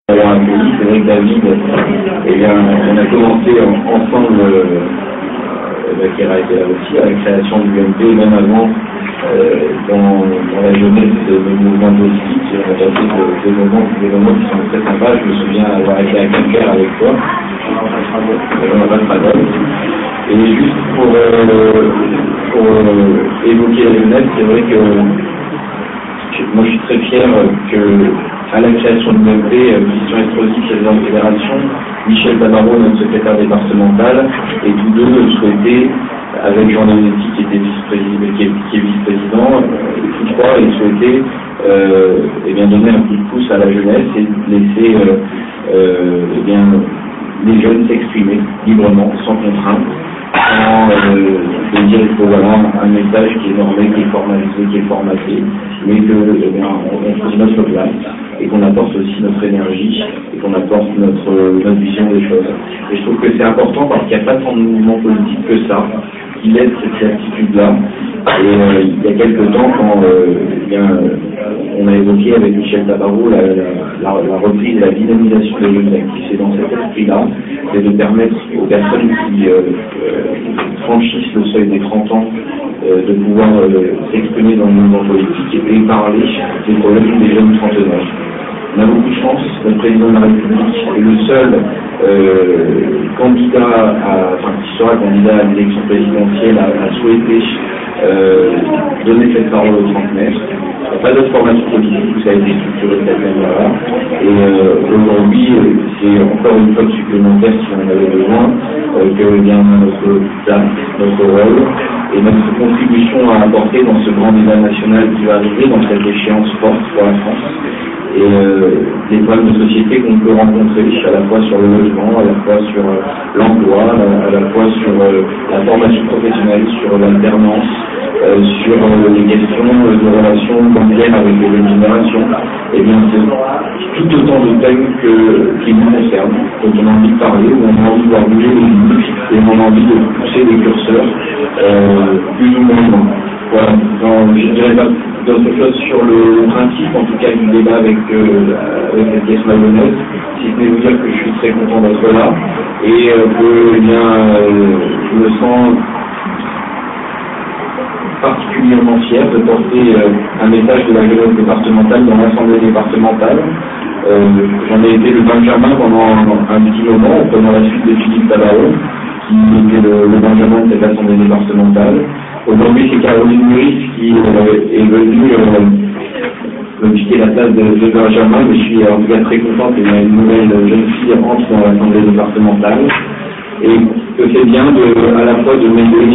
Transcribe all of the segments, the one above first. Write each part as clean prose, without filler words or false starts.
d'avoir accueilli. C'est vrai que David, on a commencé ensemble, Kera était là aussi, à la création du UMP, même avant, dans la jeunesse des mouvements politiques. On a passé des moments qui sont très sympas. Je me souviens avoir été à Quimper avec toi. On n'a pas de travail. Et juste pour évoquer la jeunesse, c'est vrai que moi je suis très fier qu'à la création de l'UMP, Christian Estrosi, président de fédération, Michel Tabarot, notre secrétaire départemental, et tous deux souhaitaient, avec Jean Lenetti qui était vice-président, tous trois, ils souhaitaient donner un coup de pouce à la jeunesse et laisser les jeunes s'exprimer librement, sans contrainte, sans dire qu'il faut avoir un message qui est normé, qui est formalisé, qui est formaté, mais qu'on trouve notre place et qu'on apporte aussi notre énergie et qu'on apporte notre vision des choses. Et je trouve que c'est important parce qu'il n'y a pas tant de mouvements politiques que ça qui laissent cette attitude-là. Et il y a quelques temps, quand on a évoqué avec Michel Tabarot la reprise et la dynamisation des jeunes actifs, c'est dans cet esprit-là, c'est de permettre aux personnes qui franchissent le seuil des 30 ans de pouvoir s'exprimer dans le mouvement politique et parler des problèmes des jeunes trentenaires. On a beaucoup de chance, le président de la République est le seul candidat qui sera candidat à l'élection présidentielle à souhaiter donner cette parole aux trentenaires. Il n'y a pas d'autre formation politique où ça a été structuré de cette manière-là. Et aujourd'hui, c'est encore une fois supplémentaire si on en avait besoin, que notre place, notre rôle et notre contribution à apporter dans ce grand débat national qui va arriver, dans cette échéance forte pour la France. Et les problèmes de société qu'on peut rencontrer, à la fois sur le logement, à la fois sur l'emploi, à la fois sur la formation professionnelle, sur l'alternance, sur les questions de relations bancaires avec les jeunes générations, et bien c'est tout autant de thèmes qui nous concernent, dont on a envie de parler, où on a envie de voir bouger les limites, et on a envie de pousser les curseurs plus ou moins loin. Voilà, je ne dirais pas d'autre chose sur le principe, en tout cas du débat avec cette question de la jeunesse, si ce n'est vous dire que je suis très content d'être là et que je me sens particulièrement fier de porter un message de la jeunesse départementale dans l'Assemblée départementale. J'en ai été le Benjamin pendant un petit moment, pendant la suite de Philippe Tabarot, qui était le Benjamin de cette Assemblée départementale. Aujourd'hui, c'est Caroline Muris qui est venue me piquer la place de Benjamin, mais je suis en tout cas très content qu'il y ait une nouvelle jeune fille rentre dans l'Assemblée départementale et que c'est bien à la fois de m'aider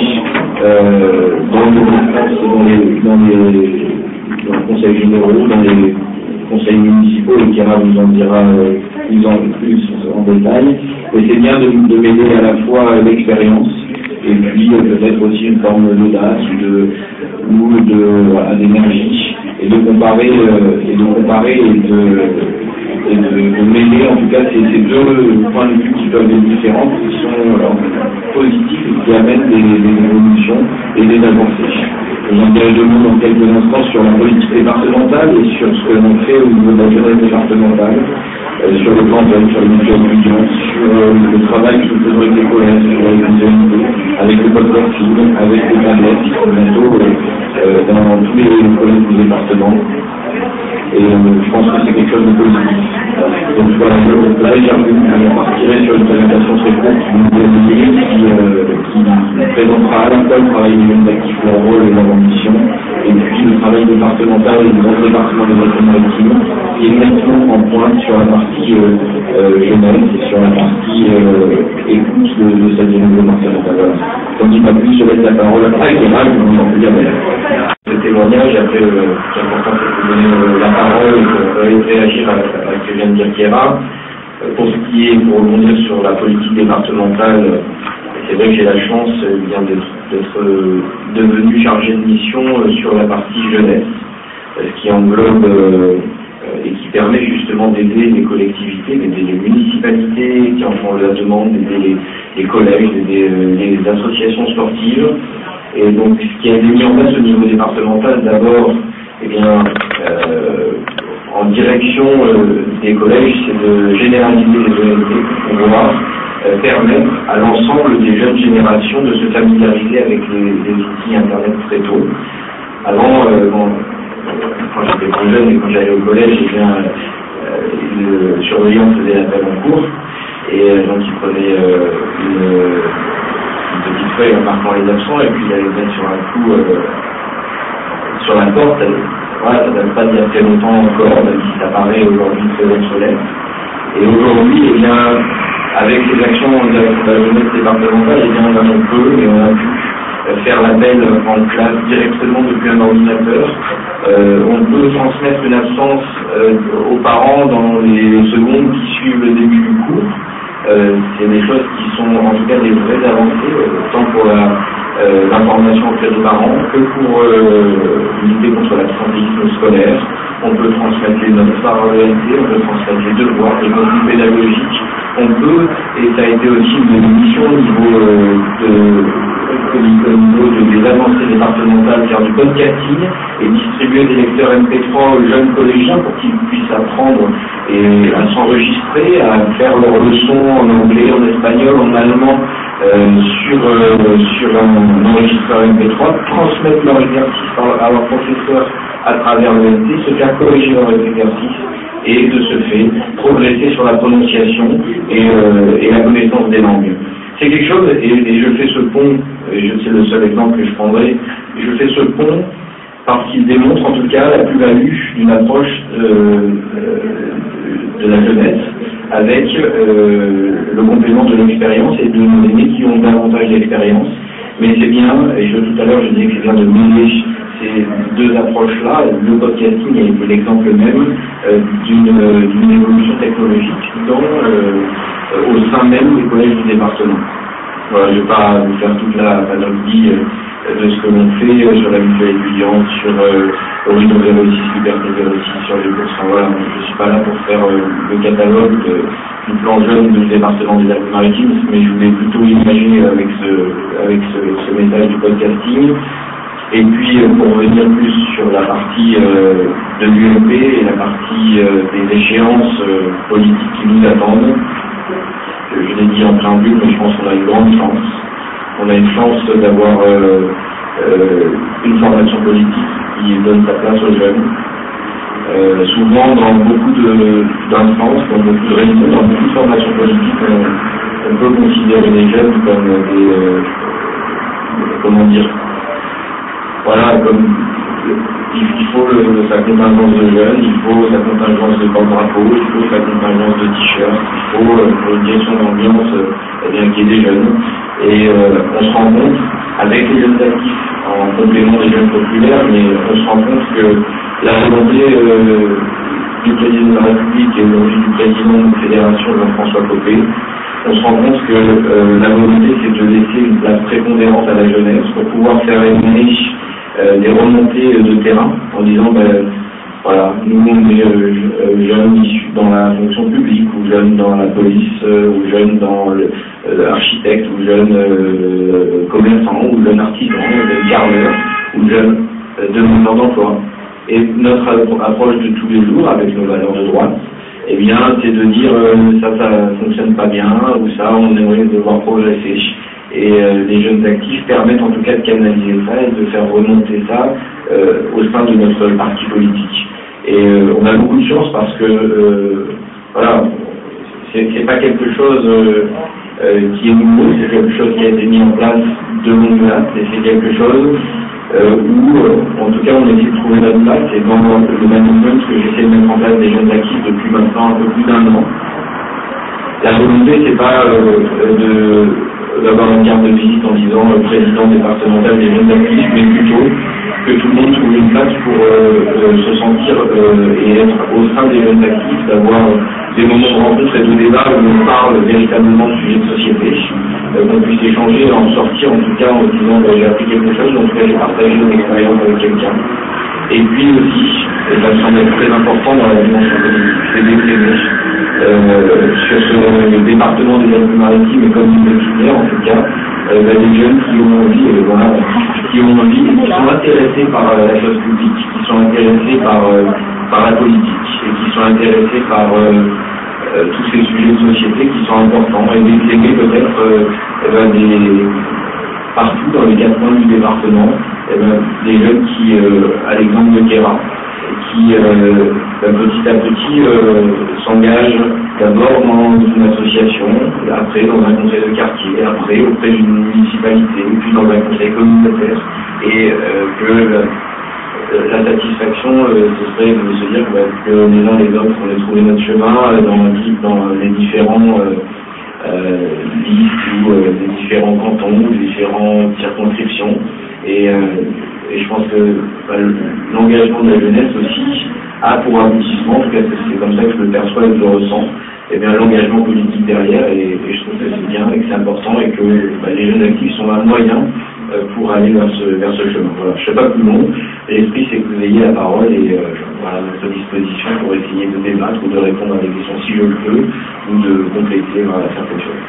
dans les conseils généraux, dans les conseils municipaux, et Kera vous en dira plus en détail, et c'est bien de m'aider à la fois l'expérience et puis peut-être aussi une forme d'audace ou d'énergie, et de comparer et de mêler en tout cas ces deux points de vue qui peuvent être différents, qui sont positifs et qui amènent des évolutions et des avancées. J'en dirai deux mots dans quelques instants sur la politique départementale et sur ce que l'on fait au niveau de la jeunesse départementale, sur le plan sur les mutuelles étudiants, sur le travail que nous faisons avec les collèges, sur les universités, avec le code working, avec les tablettes, bientôt dans tous les collèges du département. Et je pense que c'est quelque chose de positif. Donc voilà, je partirai sur une présentation très courte qui présentera à la fois le travail des jeunes actifs, leur rôle et leur ambition, et puis le travail départemental et du grand département des Alpes-Maritimes, qui est nettement en pointe sur la partie jeunesse et sur la partie écoute de cette jeunesse départementale. Voilà. On ne dit pas plus, je laisse la parole à Kera, je vous en prie. Ce témoignage, après, c'est important de vous donner la parole et de réagir à ce que vient de dire Kera. Pour ce qui est, pour rebondir sur la politique départementale, c'est vrai que j'ai la chance d'être devenu chargé de mission sur la partie jeunesse, ce qui englobe et qui permet justement d'aider les collectivités, d'aider les municipalités qui en font la demande, d'aider les collèges, d'aider les associations sportives. Et donc, ce qui a été mis en place au niveau départemental, d'abord, en direction des collèges, c'est de généraliser les ONT pour pouvoir permettre à l'ensemble des jeunes générations de se familiariser avec les outils Internet très tôt. Avant, quand j'étais plus jeune et quand j'allais au collège, eh bien, le surveillant faisait l'appel en cours, et donc il prenait une petite feuille en marquant les absents, et puis il allait mettre sur un coup sur la porte. Voilà, ça ne date pas d'il y a très longtemps encore, même si ça paraît aujourd'hui très obsolète. Et aujourd'hui, eh bien, avec les actions de la jeunesse départementale, eh bien, on peut et on a pu faire l'appel en classe directement depuis un ordinateur. On peut transmettre une absence aux parents dans les secondes qui suivent le début du cours. C'est des choses qui sont en tout cas des vraies avancées, tant pour l'information auprès des parents que pour lutter contre l'absentéisme scolaire. On peut transmettre les notes par l'ENT, on peut transmettre les devoirs, les contenus pédagogiques. On peut, et ça a été aussi une mission au niveau des avancées départementales, faire du podcasting et distribuer des lecteurs MP3 aux jeunes collégiens pour qu'ils puissent apprendre et à s'enregistrer, à faire leurs leçons en anglais, en espagnol, en allemand sur un enregistreur MP3, transmettre leurs exercices à leurs professeurs à travers l'ENT, se faire corriger leurs exercices et de ce fait progresser sur la prononciation et la connaissance des langues. C'est quelque chose, et je fais ce pont, et c'est le seul exemple que je prendrai, je fais ce pont parce qu'il démontre en tout cas la plus-value d'une approche de la jeunesse avec le complément de l'expérience et de nos aînés qui ont davantage d'expérience. Mais c'est bien, et tout à l'heure je disais que c'est bien de mêler ces deux approches-là. Le podcasting a été l'exemple même d'une évolution technologique au sein même des collèges du département. Voilà, je ne vais pas vous faire toute la panoplie de ce que l'on fait sur la mutuelle étudiante, sur Horizon 06, Liberté 06, sur les courses. Voilà, je ne suis pas là pour faire le catalogue du plan jeune du département des Alpes-Maritimes, mais je voulais plutôt imaginer avec ce message du podcasting. Et puis, pour revenir plus sur la partie de l'UMP et la partie des échéances politiques qui nous attendent, je l'ai dit en préambule, mais je pense qu'on a une grande chance. On a une chance d'avoir une formation politique qui donne sa place aux jeunes. Souvent, dans beaucoup d'instances, dans beaucoup de réunions, dans beaucoup de formations politiques, on peut considérer les jeunes comme comment dire, voilà, comme il faut sa contingence de jeunes, il faut sa contingence de porte-drapeau, il faut sa contingence de t-shirts, il faut pour une direction d'ambiance qui est des jeunes. Et on se rend compte, avec les jeunes actifs, en complément des jeunes populaires, mais on se rend compte que la volonté du président de la République et aujourd'hui du président de la Fédération, Jean-François Copé, on se rend compte que la volonté c'est de laisser une place prépondérante à la jeunesse pour pouvoir faire émerger des remontées de terrain en disant voilà, nous on est jeunes issus dans la fonction publique, ou jeunes dans la police, ou jeunes dans l'architecte, ou jeunes commerçants, ou jeunes artisans, ou jeunes gardeurs, ou jeunes demandeurs d'emploi. Et notre approche de tous les jours, avec nos valeurs de droite, eh bien, c'est de dire ça fonctionne pas bien, ou ça, on aimerait devoir progresser. Et les jeunes actifs permettent en tout cas de canaliser ça et de faire remonter ça au sein de notre parti politique. Et on a beaucoup de chance parce que voilà, c'est pas quelque chose qui est nouveau, c'est quelque chose qui a été mis en place de longue date, et c'est quelque chose où en tout cas on essaie de trouver notre place. Et dans le management que j'essaie de mettre en place des jeunes actifs depuis maintenant un peu plus d'1 an, la volonté c'est pas d'avoir une carte de visite en disant président départemental des jeunes actifs, mais plutôt que tout le monde trouve une place pour se sentir et être au sein des jeunes actifs, d'avoir des moments de rencontre et de débat où on parle véritablement de sujets de société, qu'on puisse échanger, en sortir en tout cas en se disant j'ai appris quelque chose, en tout cas j'ai partagé une expérience avec quelqu'un. Et puis aussi, et ça me semble être très important dans la dimension politique, c'est d'exprimer sur ce département des Alpes-Maritimes et comme universitaire en tout cas, des jeunes qui ont envie, qui sont intéressés par la chose publique, qui sont intéressés par par la politique et qui sont intéressés par tous ces sujets de société qui sont importants et d'aimer peut-être partout dans les 4 coins du département des jeunes qui, à l'exemple de Guéra, qui petit à petit s'engagent d'abord dans une association, après dans un conseil de quartier, après auprès d'une municipalité, puis dans un conseil communautaire, et que la satisfaction, ce serait de se dire que les uns les autres, on a trouvé notre chemin dans les différents listes ou les différents cantons, les différentes circonscriptions. Et je pense que l'engagement de la jeunesse aussi a pour aboutissement, en tout cas c'est comme ça que je le perçois et que je le ressens, l'engagement politique derrière, et je trouve que c'est bien et que c'est important et que les jeunes actifs sont un moyen pour aller vers ce chemin. Voilà. Je ne fais pas plus long, l'esprit c'est que vous ayez la parole et voilà, à notre disposition pour essayer de débattre ou de répondre à des questions si je le peux, ou de compléter certaines choses.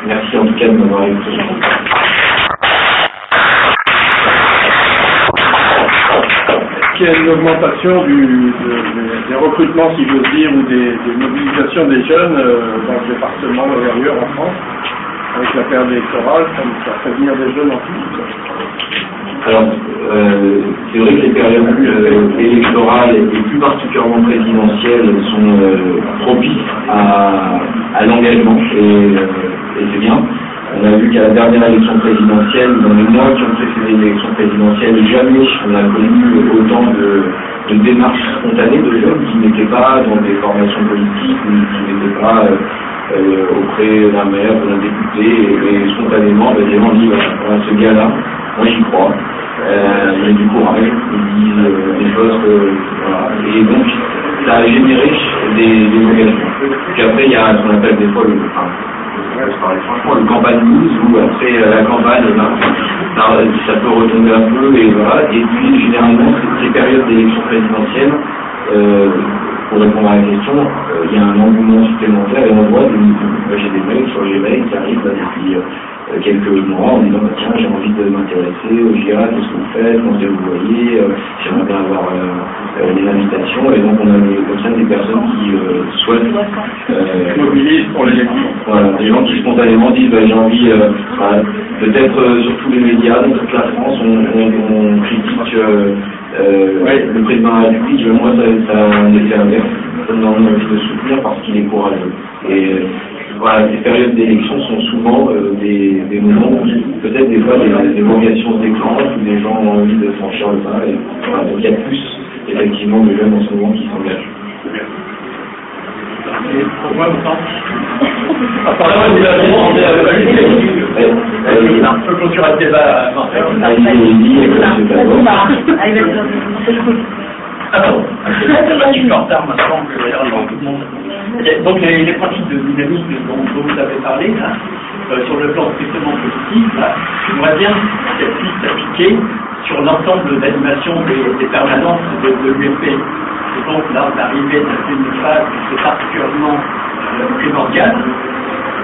Merci en tout cas de m'avoir écouté. Qu'il y a une augmentation des recrutements, si j'ose dire, ou des mobilisations des jeunes dans le département et ailleurs en France, avec la période électorale, ça fait venir des jeunes en plus. Alors, c'est vrai que les périodes électorales et plus particulièrement présidentielles sont propices à l'engagement et c'est bien. On a vu qu'à la dernière élection présidentielle, dans les mois qui ont précédé l'élection présidentielle, jamais on a connu autant de démarches spontanées de jeunes qui n'étaient pas dans des formations politiques ou qui n'étaient pas auprès d'un maire ou d'un député et spontanément, des gens disent voilà, ce gars-là, moi j'y crois, il a du courage, il dit des choses, voilà. Et donc ça a généré des engagements. Puis après il y a ce qu'on appelle des fois franchement le campagne blues où après la campagne ça peut retomber un peu et voilà. Et puis généralement ces périodes d'élection présidentielle, pour répondre à la question, il y a un engouement supplémentaire et on voit j'ai des mails sur Gmail qui arrivent depuis quelques mois en disant tiens j'ai envie de m'intéresser au GIA, qu'est-ce que vous faites, comment vous voyez, j'aimerais bien avoir des invitations et donc on a comme ça des personnes qui souhaitent mobilisent pour l'élection. Voilà, des gens qui spontanément disent j'ai envie peut-être sur tous les médias, dans toute la France on critique le président de la République, moi ça a un effet inverse, ça me donne envie de soutenir parce qu'il est courageux. Et voilà, ces périodes d'élection sont souvent des moments où peut-être des fois des vocations se déclenchent ou des gens ont envie de franchir le pas. Et, voilà, donc il y a plus effectivement de jeunes en ce moment qui s'engagent. Et pour moi, vous apparemment, vous avez demandé à la un peu clôturer le débat à 20h. Alors, je suis en retard maintenant, que d'ailleurs tout le monde. Donc les principes de dynamisme dont vous avez parlé, là, sur le plan strictement positif, j'aimerais bien qu'elles puissent s'appliquer sur l'ensemble d'animation des permanences de l'UFP. Et donc là, on est arrivé dans une phase qui est particulièrement primordiale.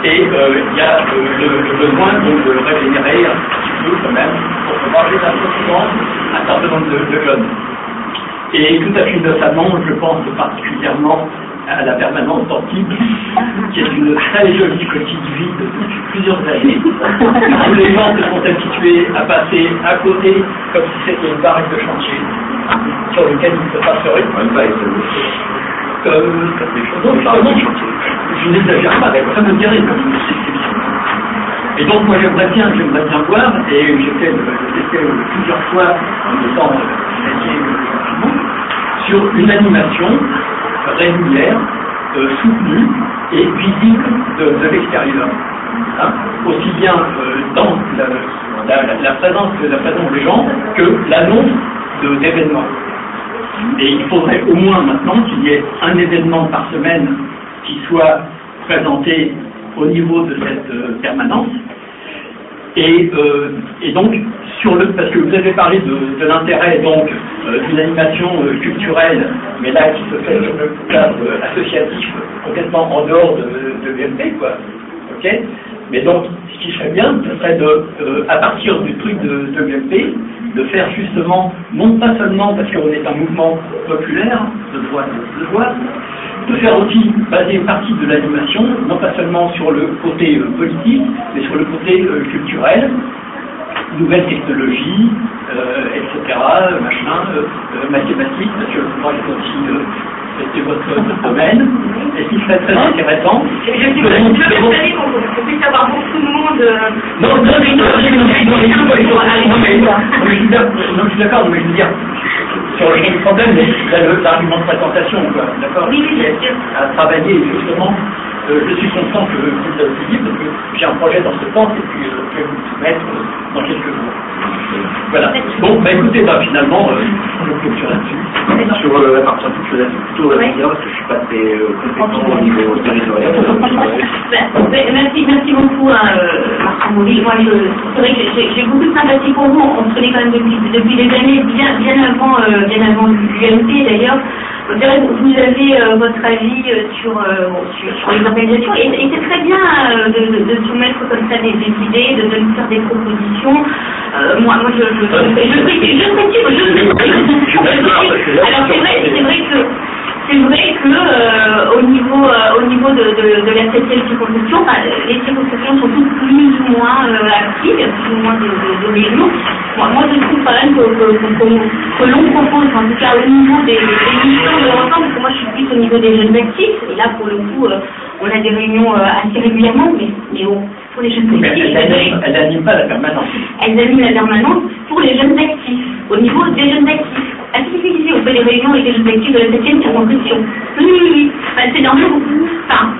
Et il y a le besoin donc, de régénérer un petit peu quand même pour pouvoir les associer un certain nombre de jeunes. Et tout à fait notamment, je pense particulièrement à la permanence sportive, qui est une très jolie coquille vide depuis plusieurs années, où les gens se sont habitués à passer à côté comme si c'était une baraque de chantier, sur lequel il ne se passerait je n'exagère pas, ça me dirait comme une description. Et donc moi j'aimerais bien voir, et j'ai fait plusieurs fois en étant sur une animation régulière, soutenue et visible de l'extérieur. Hein, aussi bien dans la présence des gens que l'annonce d'événements. Et il faudrait au moins maintenant qu'il y ait un événement par semaine qui soit présenté au niveau de cette permanence. Et donc, parce que vous avez parlé de l'intérêt donc d'une animation culturelle, mais là qui se fait sur le cadre associatif complètement en dehors de l'UFP, quoi. Ok. Mais donc, ce qui serait bien, ce serait de, à partir du truc de l'UMP, de faire justement, non pas seulement parce qu'on est un mouvement populaire, de droite, de faire aussi baser une partie de l'animation, non pas seulement sur le côté politique, mais sur le côté culturel, nouvelles technologies, etc., mathématiques, parce que moi je aussi c'était votre domaine, et ce qui serait très intéressant. Je suis persuadée qu'on puisse avoir beaucoup de monde. Non, je suis d'accord, mais je veux dire, sur le même problème, l'argument de présentation, quoi, d'accord? Oui, bien sûr. À travailler, justement, je suis content que vous l'ayez parce que j'ai un projet dans ce sens, et puis je vais vous le soumettre dans quelques jours. Voilà. Bon, bah écoutez, finalement, on clôture là-dessus. Sur la partie culturelle, c'est plutôt dire parce que je suis pas très compétent au niveau territorial. Merci beaucoup, Marc Maury. Moi, c'est vrai que j'ai beaucoup de sympathie pour vous. On se connaît quand même depuis des années, bien avant l'UMP d'ailleurs. C'est vrai que vous avez votre avis sur les organisations et c'est très bien de soumettre comme ça des idées, de nous faire des propositions. Moi, je alors c'est vrai que au niveau de la 7e circonscription, les circonscriptions sont toutes plus ou moins actives, plus ou moins de réunions. Moi, je trouve quand même que l'on propose, en tout cas au niveau des missions de l'ensemble, parce que moi je suis plus au niveau des jeunes actifs, et là pour le coup, on a des réunions assez régulièrement, mais pour les jeunes actifs. Elle n'anime pas la permanence. Elles animent la permanence pour les jeunes actifs, au niveau des jeunes actifs. À ce qui fait on fait des réunions avec les jeunes actifs de la 7e circonscription. Oui. C'est dans le enfin.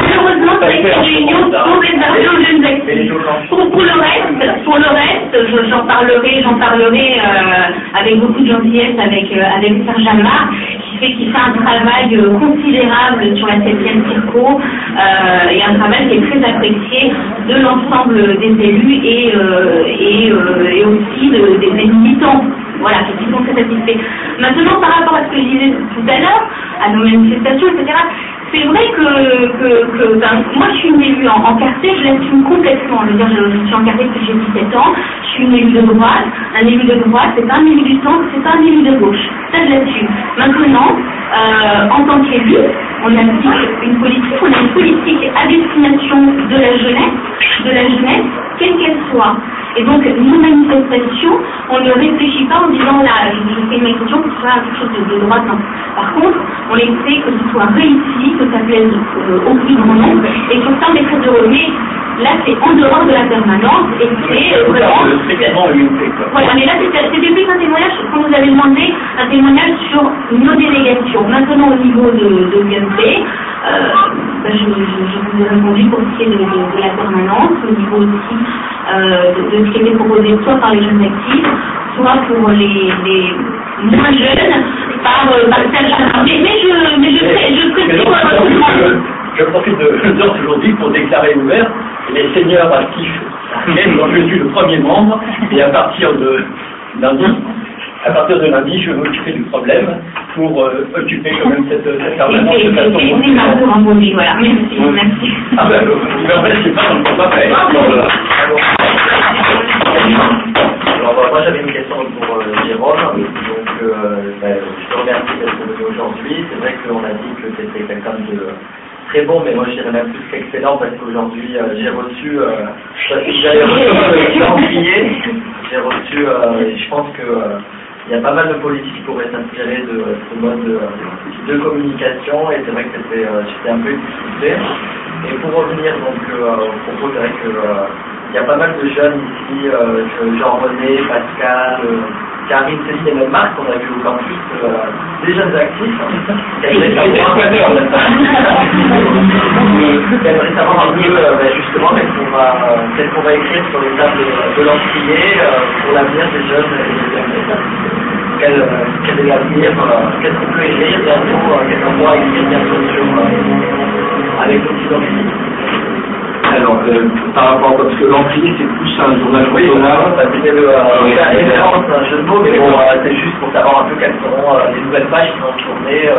Malheureusement, c'est une réunion sont réservées aux jeunes actifs. Pour le reste, j'en parlerai avec beaucoup de gentillesse avec Serge Amar, qui fait un travail considérable sur la 7e circo et un travail qui est très apprécié de l'ensemble des élus et aussi des militants. Voilà, qui sont très satisfaits. Maintenant, par rapport à ce que je disais tout à l'heure, à nos manifestations, etc., c'est vrai que moi je suis une élue en quartier, je l'assume complètement. Je veux dire, je suis en quartier depuis que j'ai 17 ans, je suis une élue de droite. Un élu de droite, c'est pas un élu du centre, c'est pas un élu de gauche. Ça, je l'assume. Maintenant, en tant qu'élu, on applique une politique à destination de la jeunesse, quelle qu'elle soit. Et donc, nos manifestations, on ne réfléchit pas en disant là, je fais une manifestation pour faire quelque chose de droite, non. Par contre, on les fait que ce soit réussi, que ça plaise au plus grand nombre, et que ça les très heureux. Mais là, c'est en dehors de la permanence, et c'est vraiment... Voilà, mais là, c'était plus un témoignage qu'on nous avait demandé, un témoignage sur nos délégations. Maintenant, au niveau de l'UMP, je vous ai répondu pour ce qui est de la permanence, au niveau aussi de ce qui était proposé soit par les jeunes actifs, soit pour les moins jeunes, par Serge Amar. Je profite de aujourd'hui pour déclarer ouvert les seniors actifs, même dont je suis le premier membre, et à partir de lundi, je vais m'occuper du problème pour occuper quand même cette permanence de façon... Voilà, merci. Ah ben, en fait, c'est pas dans le combat, Alors, moi j'avais une question pour Jérôme, donc je te remercie d'être venu aujourd'hui. C'est vrai qu'on a dit que tu étais quelqu'un de très bon, mais moi je dirais même plus qu'excellent parce qu'aujourd'hui j'ai reçu, je pense que il y a pas mal de politiques qui pourraient s'inspirer de ce mode de communication, et c'est vrai que j'étais un peu difficile. Et pour revenir donc au propos, c'est vrai que il y a pas mal de jeunes ici, Jean-René, Pascal, Karine, Céline et même Marc, qu'on a vu au campus, des jeunes actifs. J'aimerais savoir un peu justement qu'est-ce qu'on va écrire sur les tables de l'encrier pour l'avenir des jeunes et des jeunes. Quel est l'avenir, qu'est-ce qu'on peut écrire bientôt, qu'est-ce qu'on pourra écrire bientôt avec nos petits enfants. alors, par rapport, parce que l'encrier, c'est plus un journal photonard. C'était la référence, un jeu de mots, mais bon, c'est juste pour savoir un peu quelles seront les nouvelles pages qui vont tourner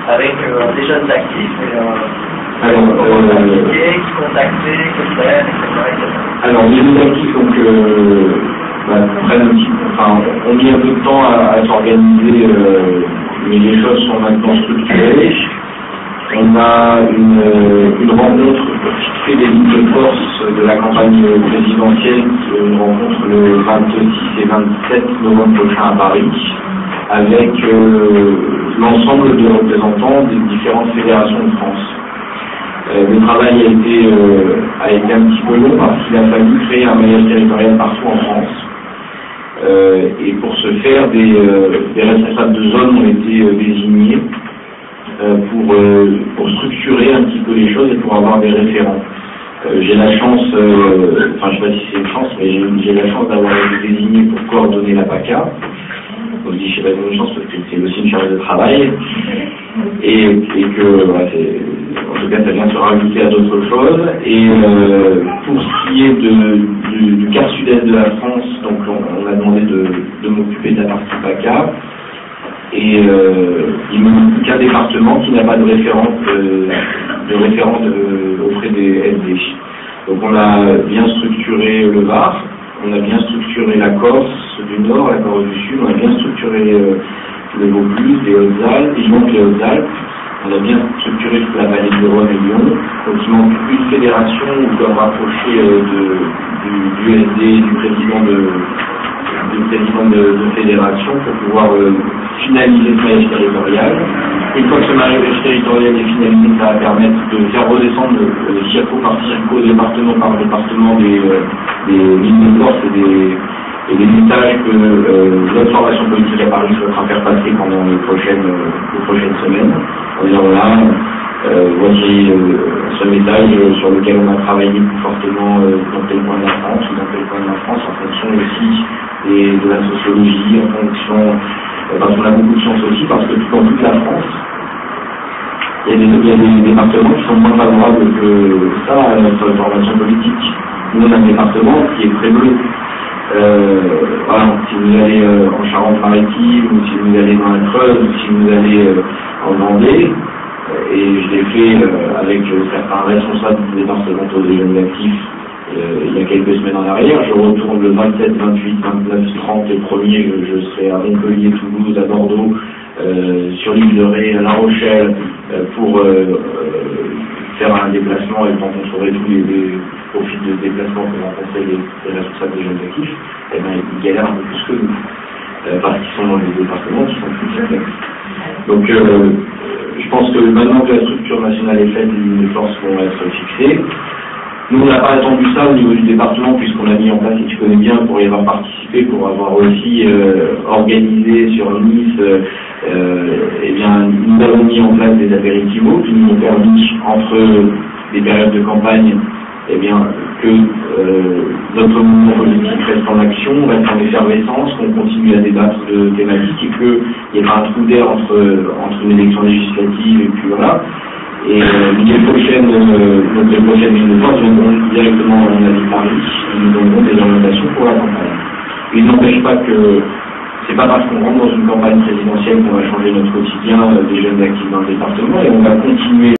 avec des jeunes actifs, qui contacter, que faire, etc. Alors, les jeunes actifs, donc, prennent un petit peu, enfin, on met un peu de temps à s'organiser, mais les choses sont maintenant structurées. On a une rencontre pour fixer les lignes de force de la campagne présidentielle, une rencontre le 26 et 27 novembre prochain à Paris, avec l'ensemble des représentants des différentes fédérations de France. Le travail a été un petit peu long parce qu'il a fallu créer un maillage territorial partout en France. Et pour ce faire, des responsables de zone ont été désignés pour structurer un petit peu les choses et pour avoir des référents. J'ai la chance, enfin je ne sais pas si c'est une chance, mais j'ai la chance d'avoir été désigné pour coordonner la PACA. Donc je dis je sais pas si c'est une chance parce que c'est aussi une charge de travail et que voilà, en tout cas ça vient se rajouter à d'autres choses. Et pour ce qui est du quart sud-est de la France, donc on a demandé de m'occuper de la partie PACA. Et il ne manque qu'un département qui n'a pas de référente auprès des SD. Donc on a bien structuré le Var, on a bien structuré la Corse du Nord, la Corse du Sud, on a bien structuré le Vaucluse, les Hautes-Alpes, il manque les Hautes-Alpes, on a bien structuré toute la vallée du Rhône et Lyon. Donc il manque une fédération où on doit rapprocher du SD, du président de fédération pour pouvoir finaliser ce maillage territorial. Une fois que ce maillage territorial est finalisé, ça va permettre de faire redescendre circo par circo, département par département des lignes de force et des messages que notre formation politique à Paris souhaitera faire passer pendant les prochaines semaines. En disant voilà, voici ce message sur lequel on a travaillé plus fortement dans tel coin de la France ou dans tel coin de la France en fonction aussi de la sociologie, en fonction, parce qu'on a beaucoup de chance aussi, parce que dans toute la France, il y a des départements qui sont moins favorables que ça à notre formation politique. Nous, on a un département qui est très bleu. Voilà, si vous allez en Charente-Maritime, ou si vous allez dans la Creuse, ou si vous allez en Vendée, et je l'ai fait avec certains responsables des départementaux des jeunes actifs il y a quelques semaines en arrière. Je retourne le 27, 28, 29, 30 et 1er, je serai à Montpellier, Toulouse, à Bordeaux, sur l'île de Ré, à La Rochelle, pour faire un déplacement et rencontrer tous les profils de déplacement que rencontraient les responsables des jeunes actifs. Eh bien, ils galèrent un peu plus que nous, parce qu'ils sont dans des départements qui sont plus complexes. Donc, je pense que maintenant que la structure nationale est faite, les forces vont être fixées. Nous, on n'a pas attendu ça au niveau du département, puisqu'on a mis en place, et tu connais bien, pour y avoir participé, pour avoir aussi organisé sur Nice, eh bien, nous avons mis en place des apéritivos qui nous ont permis, entre des périodes de campagne, eh bien, que notre mouvement politique reste en action, reste en effervescence, qu'on continue à débattre de thématiques et qu'il n'y ait pas un trou d'air entre une élection législative et puis voilà. Et les prochaines villes de force viendront directement à la ville de Paris et nous donnerons des orientations pour la campagne. Il n'empêche pas que c'est pas parce qu'on rentre dans une campagne présidentielle qu'on va changer notre quotidien des jeunes actifs dans le département, et on va continuer